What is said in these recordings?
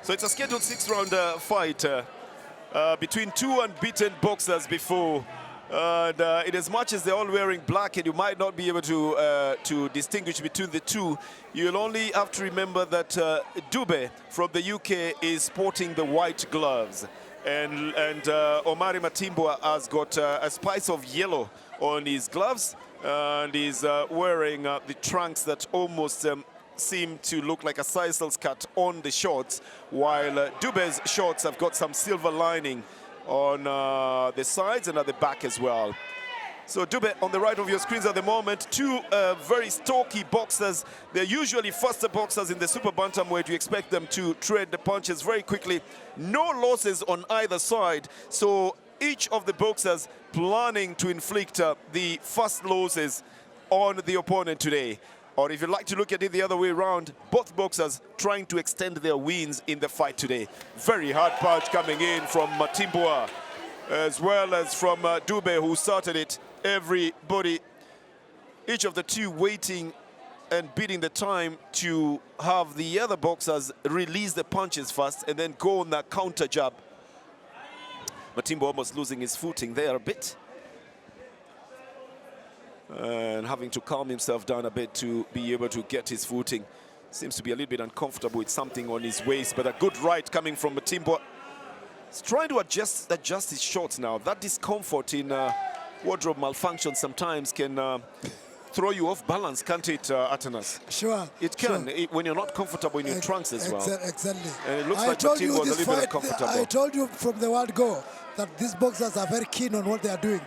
So it's a scheduled 6-round fight between two unbeaten boxers before. And in as much as they're all wearing black and you might not be able to distinguish between the two, you'll only have to remember that Dube from the UK is sporting the white gloves. And Omary Matmbwa has got a spice of yellow on his gloves, and he's wearing the trunks that almost seem to look like a sisal cut on the shorts, while Dube's shorts have got some silver lining on the sides and at the back as well. So Dube on the right of your screens at the moment, two very stocky boxers. They're usually faster boxers in the super bantamweight. You expect them to trade the punches very quickly. No losses on either side, so each of the boxers planning to inflict the first losses on the opponent today. Or if you'd like to look at it the other way around, both boxers trying to extend their wins in the fight today. Very hard punch coming in from Matmbwa, as well as from Dube, who started it. Everybody, each of the two waiting and beating the time to have the other boxers release the punches first and then go on that counter jab. Matmbwa almost losing his footing there a bit, and having to calm himself down a bit to be able to get his footing. Seems to be a little bit uncomfortable with something on his waist, but a good right coming from Matmbwa. He's trying to adjust his shorts now. That discomfort in wardrobe malfunction sometimes can throw you off balance, can't it, Atanas? Sure. It can, sure. When you're not comfortable in your trunks as well. Exactly. And it looks like Matmbwa was a little bit uncomfortable. I told you from the word go that these boxers are very keen on what they are doing.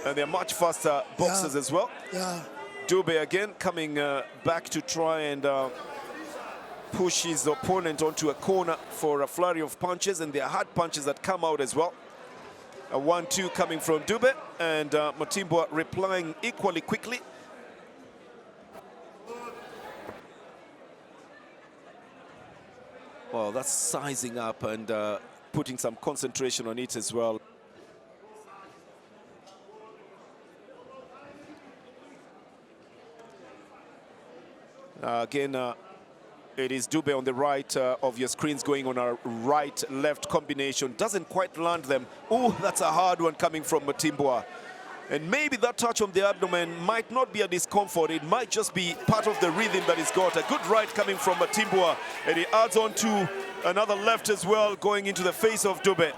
And they're much faster boxers as well. Yeah. Dube again coming back to try and push his opponent onto a corner for a flurry of punches, and there are hard punches that come out as well. A 1-2 coming from Dube, and Matmbwa replying equally quickly. Well, that's sizing up and putting some concentration on it as well. Again, it is Dube on the right of your screens going on a right-left combination. Doesn't quite land them. Oh, that's a hard one coming from Matmbwa. And maybe that touch on the abdomen might not be a discomfort. It might just be part of the rhythm that he's got. A good right coming from Matmbwa. And he adds on to another left as well, going into the face of Dube.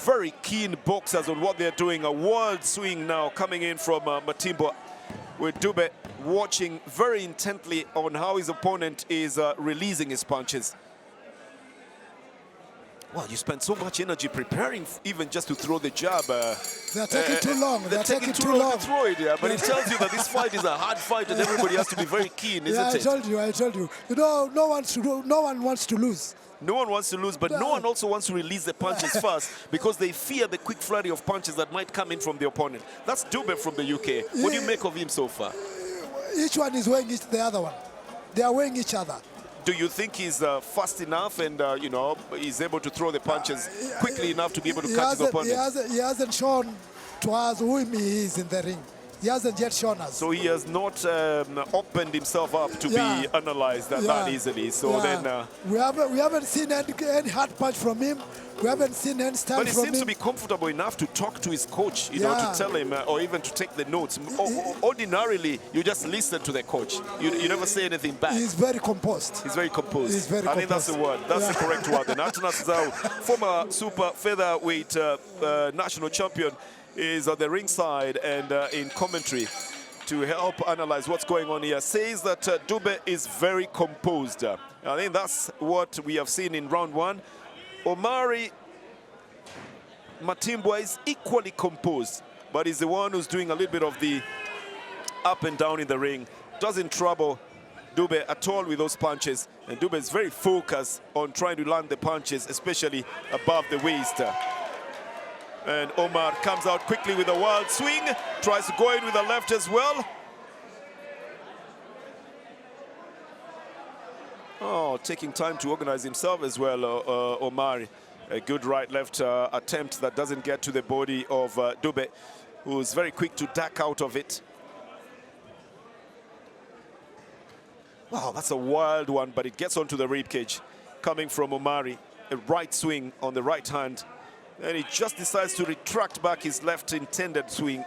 Very keen boxers on what they're doing. A wild swing now coming in from Matmbwa, with Dube watching very intently on how his opponent is releasing his punches. Well, you spend so much energy preparing even just to throw the jab. They're taking too long. They're taking too long to throw it, yeah. But it tells you that this fight is a hard fight and everybody has to be very keen, isn't it? I told you. You know, no one wants to lose. No one wants to lose, but no one also wants to release the punches first because they fear the quick flurry of punches that might come in from the opponent. That's Dube from the UK. What do you make of him so far? Each one is weighing the other one. They are weighing each other. Do you think he's fast enough and, you know, he's able to throw the punches quickly enough to be able to catch his opponent? He hasn't shown to us who he is in the ring. He hasn't yet shown us. So he has not opened himself up to be analyzed that easily. So then we haven't seen any hard punch from him. We haven't seen any style from him. But he seems to be comfortable enough to talk to his coach, you know, to tell him or even to take the notes. Ordinarily, you just listen to the coach. You never say anything back. He's very composed. He's very composed. He's very I think that's the word. That's the correct word. And Atanas Zau, former super featherweight national champion, is on the ringside and in commentary to help analyze what's going on here. Says that Dube is very composed. I think that's what we have seen in round one. Omary Matmbwa is equally composed, but he's the one who's doing a little bit of the up and down in the ring. Doesn't trouble Dube at all with those punches, and Dube is very focused on trying to land the punches, especially above the waist. And Omar comes out quickly with a wild swing, tries to go in with a left as well. Oh, taking time to organize himself as well, Omar. A good right-left attempt that doesn't get to the body of Dube, who's very quick to duck out of it. Wow, that's a wild one, but it gets onto the rib cage. Coming from Omary, a right swing on the right hand. And he just decides to retract back his left intended swing.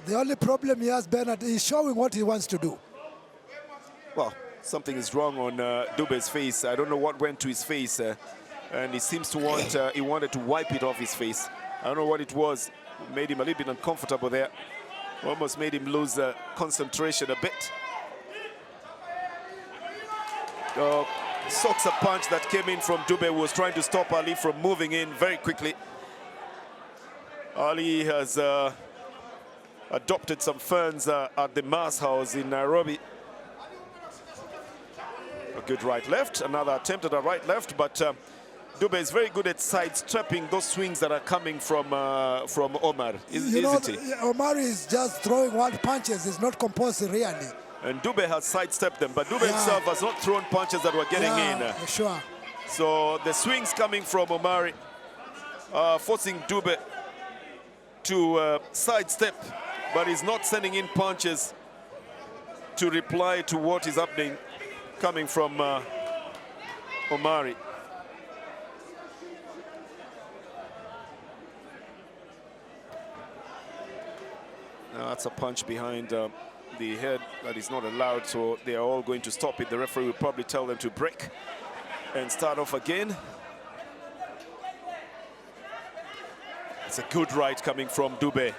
The only problem he has, Bernard, is showing what he wants to do. Well, something is wrong on Dube's face. I don't know what went to his face. And he seems to want, he wanted to wipe it off his face. I don't know what it was. It made him a little bit uncomfortable there. Almost made him lose concentration a bit. Socks a punch that came in from Dube, who was trying to stop Ali from moving in very quickly. Ali has adopted some ferns at the Mass House in Nairobi. A good right-left, another attempt at a right-left, but Dube is very good at sidestepping those swings that are coming from Omar, isn't he? Omar is just throwing one punches, it's not composed really. And Dube has sidestepped them, but Dube himself has not thrown punches that were getting in. Sure. So the swings coming from Omary, forcing Dube to sidestep, but he's not sending in punches to reply to what is happening coming from Omary. Now that's a punch behind the head that is not allowed, so they are all going to stop it. The referee will probably tell them to break and start off again. It's a good right coming from Dube.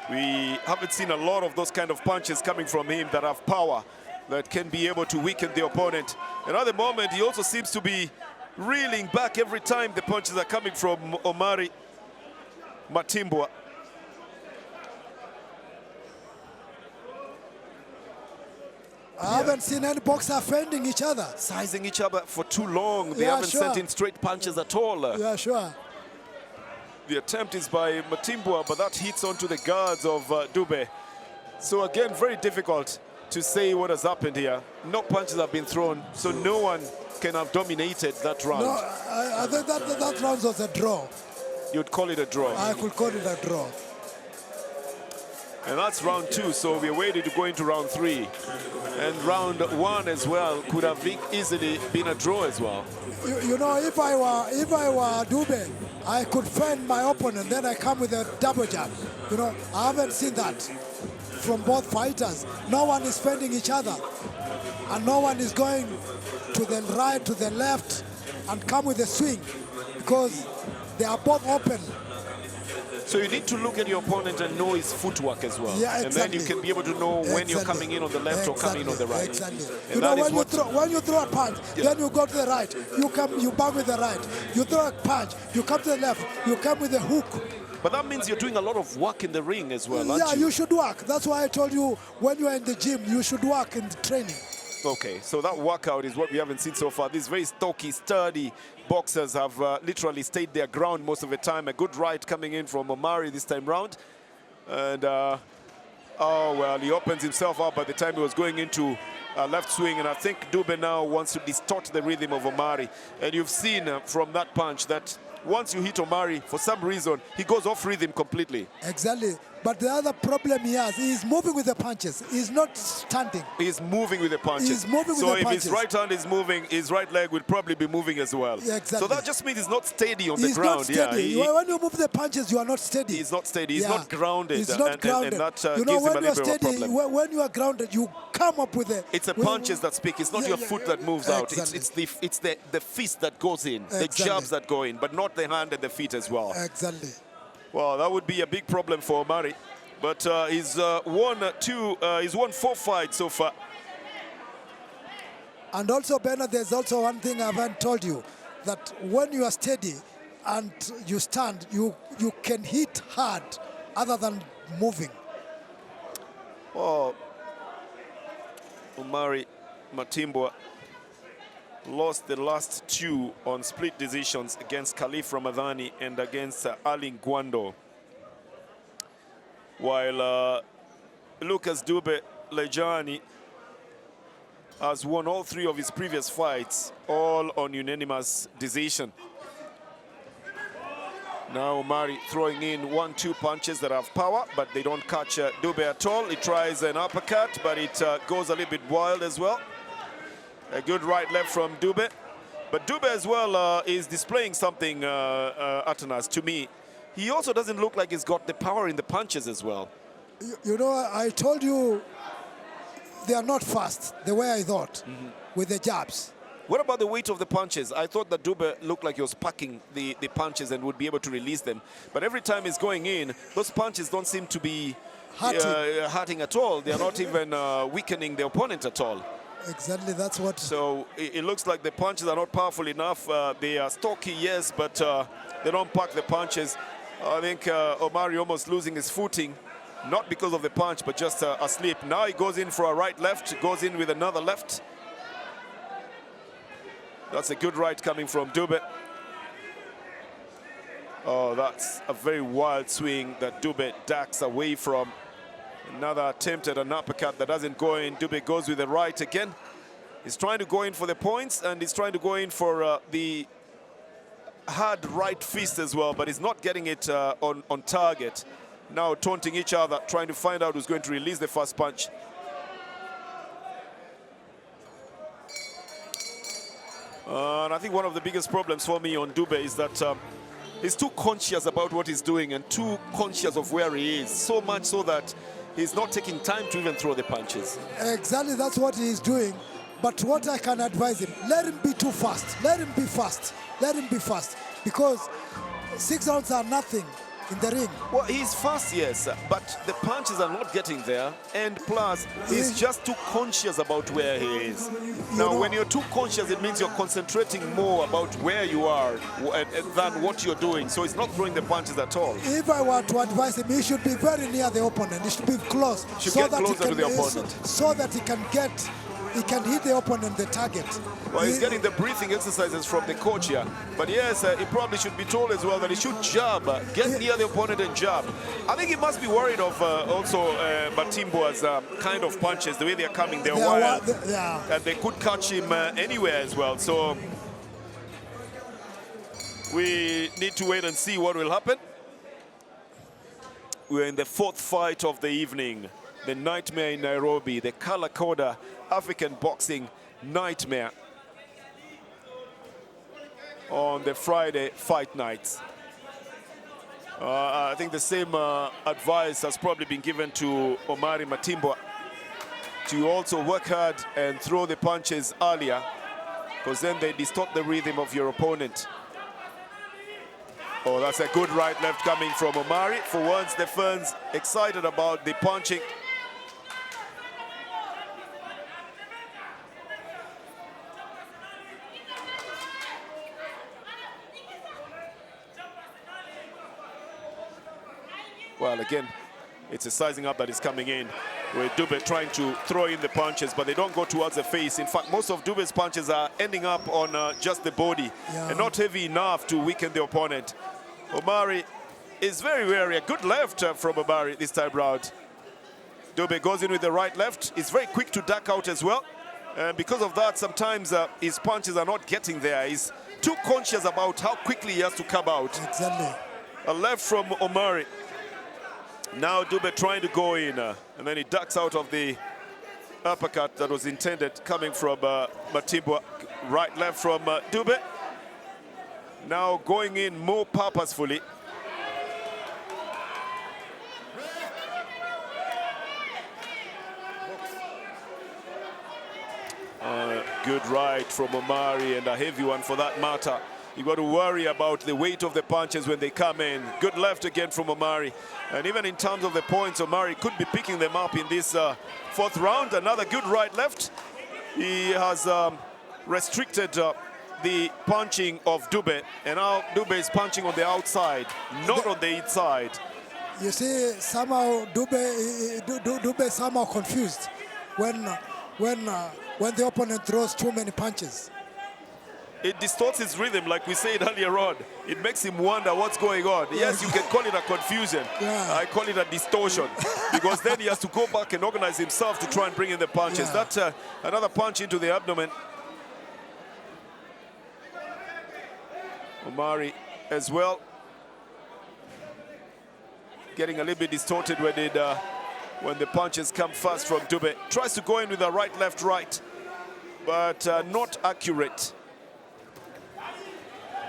We haven't seen a lot of those kind of punches coming from him that have power, that can be able to weaken the opponent. And at the moment, he also seems to be reeling back every time the punches are coming from Omary Matmbwa. I haven't seen any boxer fending each other. Sizing each other for too long. They haven't sent in straight punches at all. Yeah, sure. The attempt is by Matmbwa, but that hits onto the guards of Dube. So again, very difficult to say what has happened here. No punches have been thrown, so no one can have dominated that round. No, I think that round was a draw. You'd call it a draw? I could call it a draw. And that's round 2, so we're waiting to go into round 3. And round 1 as well could have easily been a draw as well. You know, if I were Dube, I could fend my opponent, then I come with a double jab. You know, I haven't seen that from both fighters. No one is fending each other, and no one is going to the right, to the left, and come with a swing, because they are both open. So you need to look at your opponent and know his footwork as well. Yeah, exactly. And then you can be able to know when you're coming in on the left or coming in on the right. Exactly. And you know, when you throw a punch, then you go to the right, you bang with the right. You throw a punch, you come to the left, you come with a hook. But that means you're doing a lot of work in the ring as well, aren't yeah, you should work. That's why I told you, when you are in the gym, you should work in the training. Okay, so that workout is what we haven't seen so far. These very stocky, sturdy boxers have literally stayed their ground most of the time. A good right coming in from Omary this time round. And, oh, well, he opens himself up by the time he was going into a left swing. And I think Dube now wants to distort the rhythm of Omary. And you've seen from that punch that once you hit Omary, for some reason, he goes off rhythm completely. Exactly. But the other problem he has, he's moving with the punches. He's not standing. He's moving with the punches. He's moving with the punches. So if his right hand is moving, his right leg will probably be moving as well. Yeah, exactly. So that just means he's not steady on the ground. He's not steady. When you move the punches, you are not steady. He's not steady. He's not grounded. He's not grounded. And that you know, gives him a when you're little bit of a steady, problem. when you are grounded, you come up with a... It's the punches that speak. It's not your foot that moves out. It's the fist that goes in, the jabs that go in, but not the hand and the feet as well. Exactly. Well, that would be a big problem for Omary. But he's won 4 fights so far. And also, Bernard, there's also one thing I haven't told you, that when you are steady and you stand, you can hit hard other than moving. Oh, Omary Matmbwa lost the last 2 on split decisions against Khalif Ramadhani and against Ali Gwando. While Lucas Dube Lejani has won all 3 of his previous fights, all on unanimous decision. Now Omary throwing in 1-2 punches that have power, but they don't catch Dube at all. He tries an uppercut, but it goes a little bit wild as well. A good right-left from Dube. But Dube as well is displaying something, Atanas, to me. He also doesn't look like he's got the power in the punches as well. You know, I told you they are not fast, the way I thought, with the jabs. What about the weight of the punches? I thought that Dube looked like he was packing the punches and would be able to release them. But every time he's going in, those punches don't seem to be hurting at all. They are not even weakening the opponent at all. Exactly, that's what... So it looks like the punches are not powerful enough. They are stocky, yes, but they don't pack the punches. I think Omary almost losing his footing, not because of the punch, but just asleep. Now he goes in for a right-left, goes in with another left. That's a good right coming from Dube. Oh, that's a very wild swing that Dube ducks away from. Another attempt at an uppercut that doesn't go in. Dube goes with the right again. He's trying to go in for the points, and he's trying to go in for the hard right fist as well, but he's not getting it on target. Now taunting each other, trying to find out who's going to release the first punch. And I think one of the biggest problems for me on Dube is that he's too conscious about what he's doing and too conscious of where he is, so much so that he's not taking time to even throw the punches. Exactly, that's what he's doing. But what I can advise him, let him be too fast. Let him be fast. Let him be fast. Because 6 rounds are nothing in the ring. Well, he's fast, yes, but the punches are not getting there. And plus, he's just too conscious about where he is. Now, when you're too conscious, it means you're concentrating more about where you are than what you're doing. So he's not throwing the punches at all. If I were to advise him, he should be very near the opponent. He should be close. Should get closer to the opponent. So that he can hit the opponent, the target. Well, he's getting the breathing exercises from the coach here. But yes, he probably should be told as well that he should jab, get near the opponent and jab. I think he must be worried of also Matmbwa's kind of punches, the way they're coming. They're wild, and they could catch him anywhere as well. So we need to wait and see what will happen. We're in the 4th fight of the evening. The nightmare in Nairobi, the color coder African boxing nightmare on the Friday fight nights. I think the same advice has probably been given to Omary Matmbwa to also work hard and throw the punches earlier, because then they distort the rhythm of your opponent. Oh, that's a good right-left coming from Omary. For once, the fans excited about the punching. Well, again, it's a sizing up that is coming in, with Dube trying to throw in the punches, but they don't go towards the face. In fact, most of Dube's punches are ending up on just the body, and not heavy enough to weaken the opponent. Omary is very wary. A good left from Omary this time round. Dube goes in with the right-left. He's very quick to duck out as well. And because of that, sometimes his punches are not getting there. He's too conscious about how quickly he has to come out. Exactly. A left from Omary. Now Dube trying to go in, and then he ducks out of the uppercut that was intended coming from Matmbwa. Right-left from Dube. Now going in more purposefully. Good right from Omary, and a heavy one for that matter. You got to worry about the weight of the punches when they come in. Good left again from Omary. And even in terms of the points, Omary could be picking them up in this 4th round. Another good right-left. He has restricted the punching of Dube, and now Dube is punching on the outside, not on the inside. You see, somehow Dube is somehow confused when the opponent throws too many punches. It distorts his rhythm, like we said earlier on. It makes him wonder what's going on. Yes, you can call it a confusion. I call it a distortion, because then he has to go back and organize himself to try and bring in the punches. That's another punch into the abdomen. Omary as well. getting a little bit distorted when the punches come fast from Dube. Tries to go in with a right, left, right, but not accurate.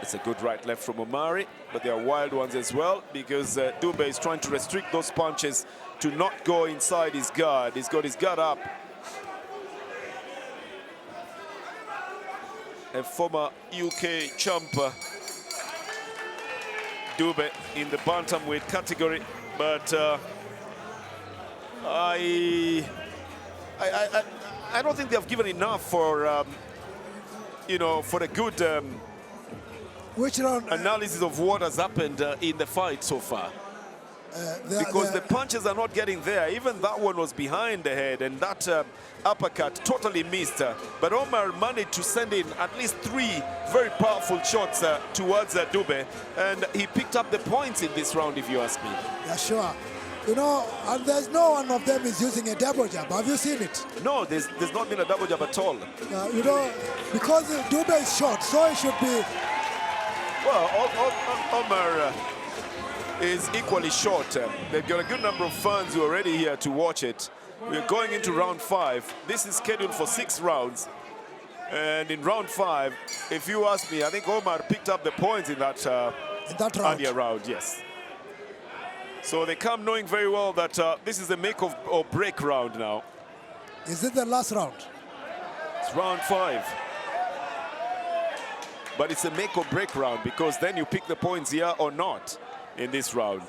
It's a good right, left from Omary, but there are wild ones as well because Dube is trying to restrict those punches to not go inside his guard. He's got his guard up. A former UK champ, Dube, in the bantamweight category, but I don't think they have given enough for you know, for a good Which round? analysis of what has happened in the fight so far. Because the punches are not getting there. Even that one was behind the head, and that uppercut totally missed. But Omar managed to send in at least 3 very powerful shots towards Dube, and he picked up the points in this round, if you ask me. Yeah, sure. You know, and there's no one of them is using a double jab. Have you seen it? No, there's not been a double jab at all. You know, because Dube is short, so it should be. Well, Omar is equally short. They've got a good number of fans who are already here to watch it. We're going into round 5. This is scheduled for 6 rounds. And in round 5, if you ask me, I think Omar picked up the points in that round. earlier round, yes. So they come knowing very well that this is the make or break round now. Is it the last round? It's round 5. But it's a make or break round because then you pick the points here or not in this round.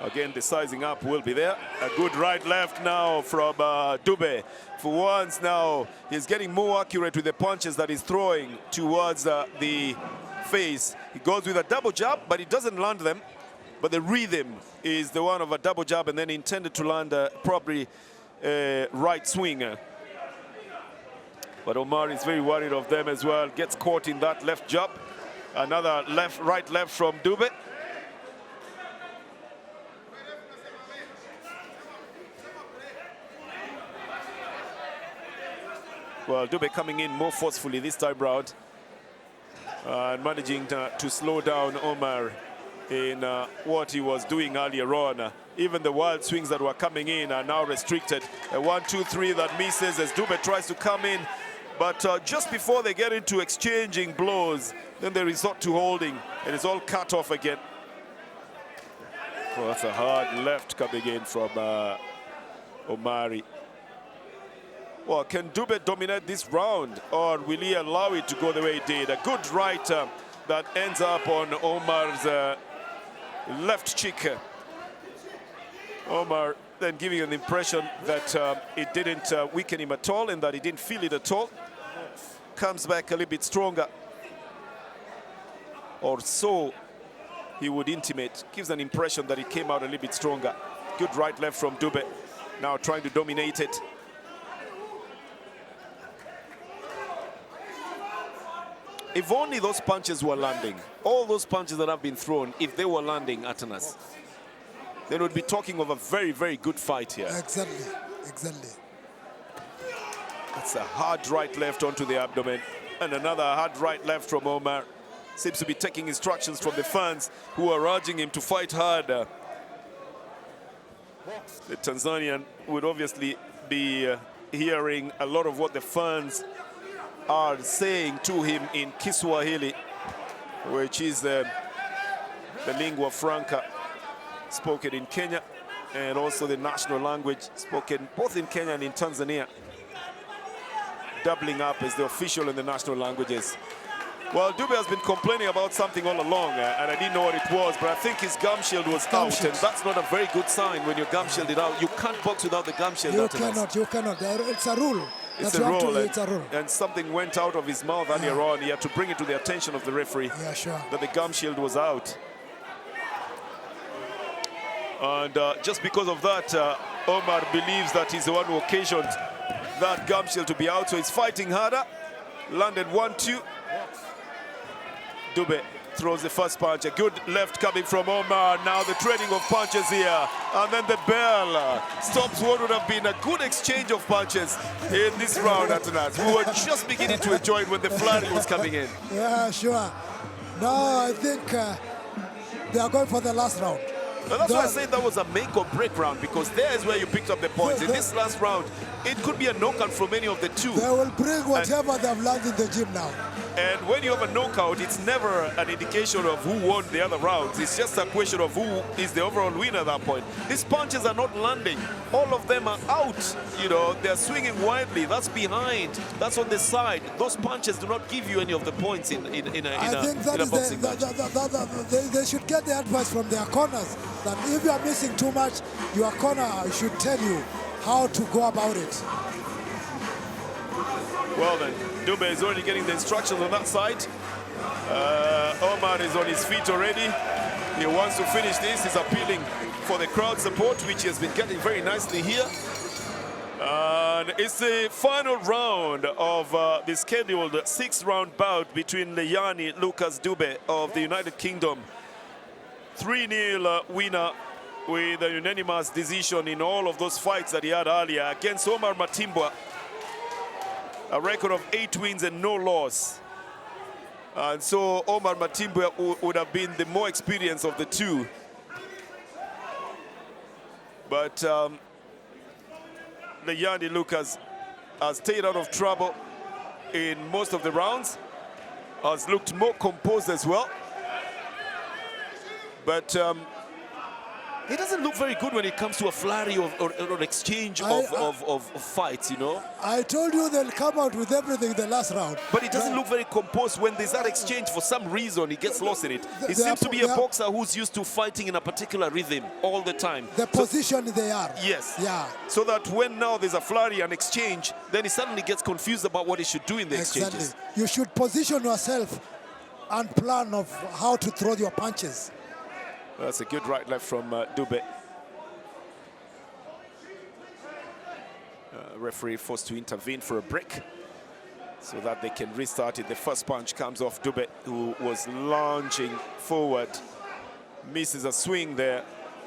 Again, the sizing up will be there. A good right left now from Dube. For once now, he's getting more accurate with the punches that he's throwing towards the face. He goes with a double jab, but he doesn't land them. But the rhythm is the one of a double jab, and then intended to land probably right swing. But Omar is very worried of them as well. Gets caught in that left jab. Another right left from Dube. Well, Dube coming in more forcefully this time round. And managing to slow down Omar in what he was doing earlier on. Even the wild swings that were coming in are now restricted. A 1-2-3 that misses as Dube tries to come in. But just before they get into exchanging blows, then they resort to holding, and it's all cut off again. Well, that's a hard left coming in from Omary. Well, can Dube dominate this round, or will he allow it to go the way it did? A good right that ends up on Omar's left cheek. Omar then giving an impression that it didn't weaken him at all and that he didn't feel it at all. Comes back a little bit stronger. Or so he would intimate. Gives an impression that it came out a little bit stronger. Good right left from Dube. Now trying to dominate it. If only those punches were landing, all those punches that have been thrown, if they were landing, Atanas, then we'd be talking of a very, very good fight here. Exactly, exactly. It's a hard right left onto the abdomen, and another hard right left from Omar. Seems to be taking instructions from the fans who are urging him to fight harder. The Tanzanian would obviously be hearing a lot of what the fans are saying to him in Kiswahili, which is the lingua franca spoken in Kenya, and also the national language spoken both in Kenya and in Tanzania, doubling up as the official and the national languages. Well, Dube has been complaining about something all along, and I didn't know what it was, but I think his gum shield was out, and that's not a very good sign when your gum shielded out. You can't box without the gum shield. You cannot. It's a rule. It's a rule, and something went out of his mouth earlier on. He had to bring it to the attention of the referee that the gum shield was out. And just because of that, Omar believes that he's the one who occasioned that gum shield to be out, so he's fighting harder. Landed 1-2. Dube throws the first punch. A good left coming from Omar. Now the trading of punches here. And then the bell stops what would have been a good exchange of punches in this round, Atanas. We were just beginning to enjoy it when the flurry was coming in. Yeah, sure. No, I think they are going for the last round. Now that's why I say that was a make or break round, because there is where you picked up the points. In this last round, it could be a knockout from any of the two. They will bring whatever they've learned in the gym now. And when you have a knockout, it's never an indication of who won the other rounds. It's just a question of who is the overall winner at that point. These punches are not landing. All of them are out. You know, they're swinging widely. That's behind. That's on the side. Those punches do not give you any of the points in a boxing match. They should get the advice from their corners that if you are missing too much, your corner should tell you how to go about it. Well then, Dube is already getting the instructions on that side. Omar is on his feet already. He wants to finish this. He's appealing for the crowd support, which he has been getting very nicely here. And it's the final round of the scheduled 6-round bout between Leyani Lucas Dube of the United Kingdom. 3-0 winner with a unanimous decision in all of those fights that he had earlier against Omary Matmbwa. A record of 8 wins and no loss. And so Omary Matmbwa would have been the more experienced of the two. But Leyani Lucas has stayed out of trouble in most of the rounds, has looked more composed as well. But he doesn't look very good when it comes to a flurry or exchange of fights, you know. I told you they'll come out with everything in the last round. But he doesn't look very composed when there's that exchange. For some reason, he gets lost in it. He seems to be a boxer who's used to fighting in a particular rhythm all the time. The position they are. Yes. Yeah. So that when now there's a flurry and exchange, then he suddenly gets confused about what he should do in the exchanges. Exactly. You should position yourself and plan of how to throw your punches. That's a good right-left from Dube. Referee forced to intervene for a break so that they can restart it. The first punch comes off Dube, who was launching forward. Misses a swing there,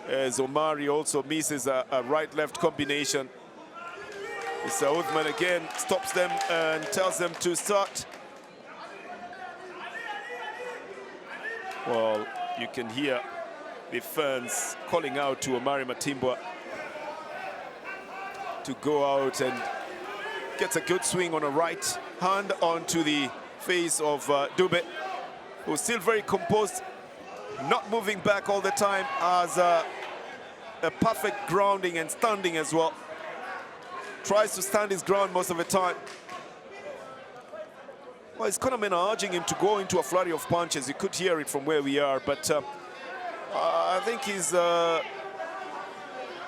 as Omary also misses a right-left combination. Mr. Uthman again stops them and tells them to start. Well, you can hear the fans calling out to Omary Matmbwa to go out, and gets a good swing on a right hand onto the face of Dube, who's still very composed, not moving back all the time, has a perfect grounding and standing as well. Tries to stand his ground most of the time. Well, his cornermen are urging him to go into a flurry of punches. You could hear it from where we are, but I think he's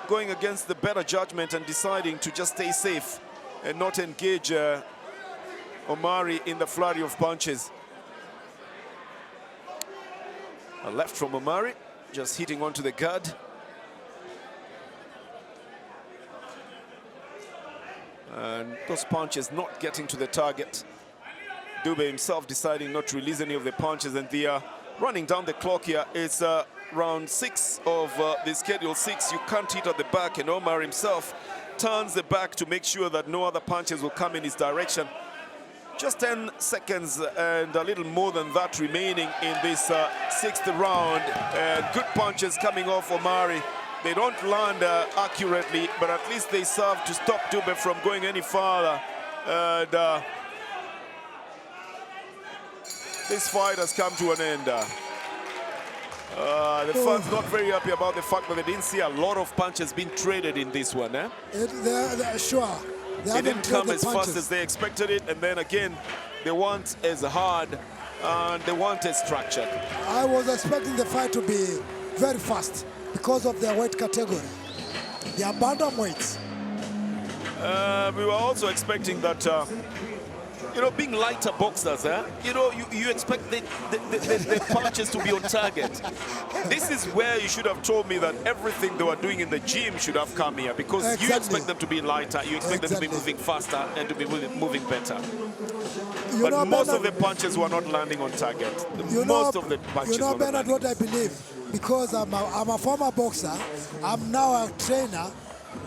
going against the better judgment and deciding to just stay safe and not engage Omary in the flurry of punches. A left from Omary, just hitting onto the guard. And those punches not getting to the target. Dube himself deciding not to release any of the punches, and the running down the clock here. It's round 6 of the schedule 6. You can't hit at the back, and Omar himself turns the back to make sure that no other punches will come in his direction. Just 10 seconds and a little more than that remaining in this 6th round, and good punches coming off Omary. They don't land accurately, but at least they serve to stop Dube from going any farther. And this fight has come to an end. The fans not very happy about the fact that they didn't see a lot of punches being traded in this one. They're sure. It didn't come as fast as they expected it, and then again, they weren't as hard and they weren't as structured. I was expecting the fight to be very fast because of their weight category. They are bantamweights. We were also expecting that, you know, being lighter boxers, you know, you expect the punches to be on target. This is where you should have told me that everything they were doing in the gym should have come here, because you expect them to be lighter, you expect them to be moving faster and to be moving better. But most of the punches were not landing on target. Most of the punches were not Bernard, what I believe, because I'm a former boxer, I'm now a trainer,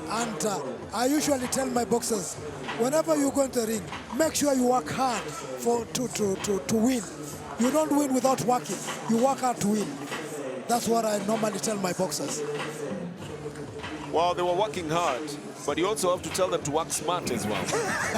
and I usually tell my boxers, whenever you go into the ring, make sure you work hard to win. You don't win without working. You work hard to win. That's what I normally tell my boxers. Well, they were working hard, but you also have to tell them to work smart as well.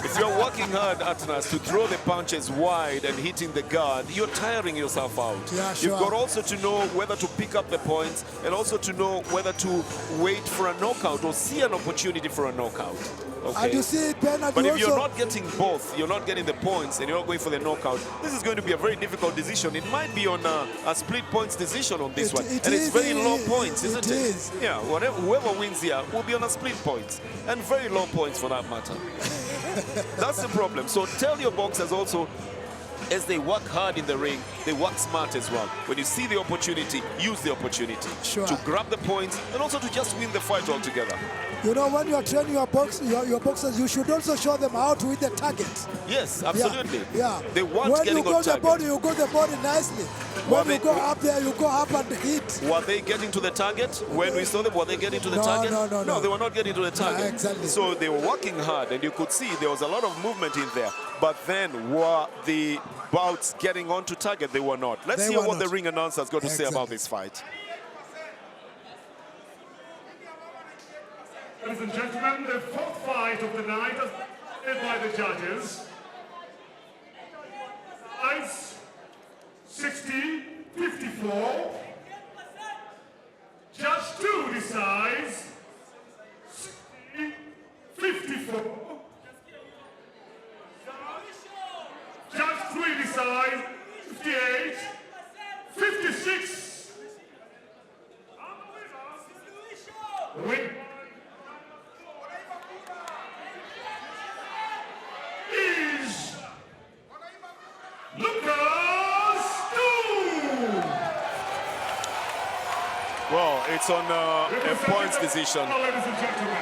If you're working hard, Atnas, to throw the punches wide and hitting the guard, you're tiring yourself out. Yeah, sure. You've got also to know whether to pick up the points and also to know whether to wait for a knockout or see an opportunity for a knockout. Okay. And you see, Bernard, But you if you're also, not getting both, you're not getting the points and you're not going for the knockout, this is going to be a very difficult decision. It might be on a split points decision on this one. And it's very low points, isn't it? It is. Yeah, whoever wins here will be on a split points. And very low points for that matter. That's the problem. So tell your boxers also, as they work hard in the ring, they work smart as well. When you see the opportunity, use the opportunity to grab the points and also to just win the fight altogether. You know, when you're training your boxers, you should also show them how to hit the target. Yes, absolutely. Yeah. They want getting on target. When you go the body nicely. When you go up there, you go up and hit. Were they getting to the target? When we saw them, were they getting to the target? No, they were not getting to the target. Yeah, exactly. So they were working hard, and you could see there was a lot of movement in there. But then were the bouts getting onto target? They were not. Let's hear what the ring announcer's got to say about this fight. Ladies and gentlemen, the fourth fight of the night is led by the judges. Size 60-54. Judge 2 decides 60-54. Judge 3 decides 58-56. Win. Is Lucas Dube. Well, it's on a points decision. Ladies and gentlemen.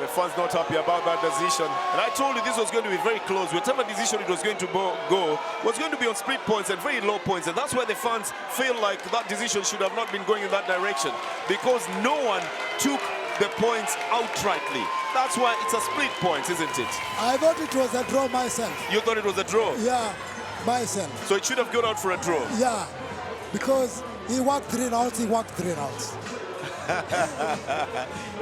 The fans not happy about that decision. And I told you this was going to be very close. Whatever decision it was going to go was going to be on split points and very low points. And that's why the fans feel like that decision should have not been going in that direction, because no one took the points outrightly. That's why it's a split points, isn't it? I thought it was a draw myself. You thought it was a draw? Yeah, myself. So it should have gone out for a draw? Yeah, because he worked 3 rounds, he worked 3 rounds.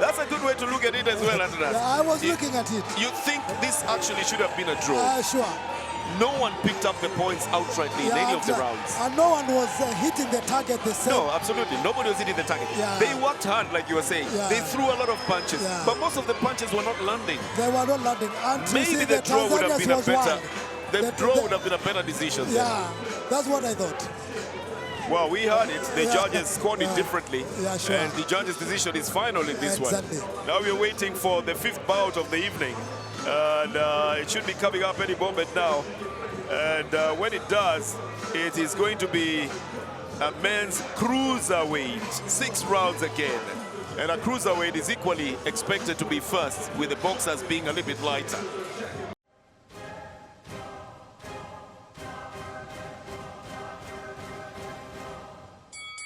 That's a good way to look at it as well, Andreas. Yeah, I was looking at it. You think this actually should have been a draw? Sure. No one picked up the points outrightly in any of the rounds. And no one was hitting the target the same. No, absolutely. Nobody was hitting the target. Yeah. They worked hard, like you were saying. Yeah. They threw a lot of punches. Yeah. But most of the punches were not landing. They were not landing. And Maybe the draw would have been a better... The draw would have been a better decision. Yeah, that's what I thought. Well, we heard it. The judges scored it differently. Yeah, sure. And the judges' decision is final in this Exactly. one. Now we're waiting for the 5th bout of the evening. And it should be coming up any moment now. And when it does, it is going to be a men's cruiserweight. 6 rounds again. And a cruiserweight is equally expected to be first, with the boxers being a little bit lighter.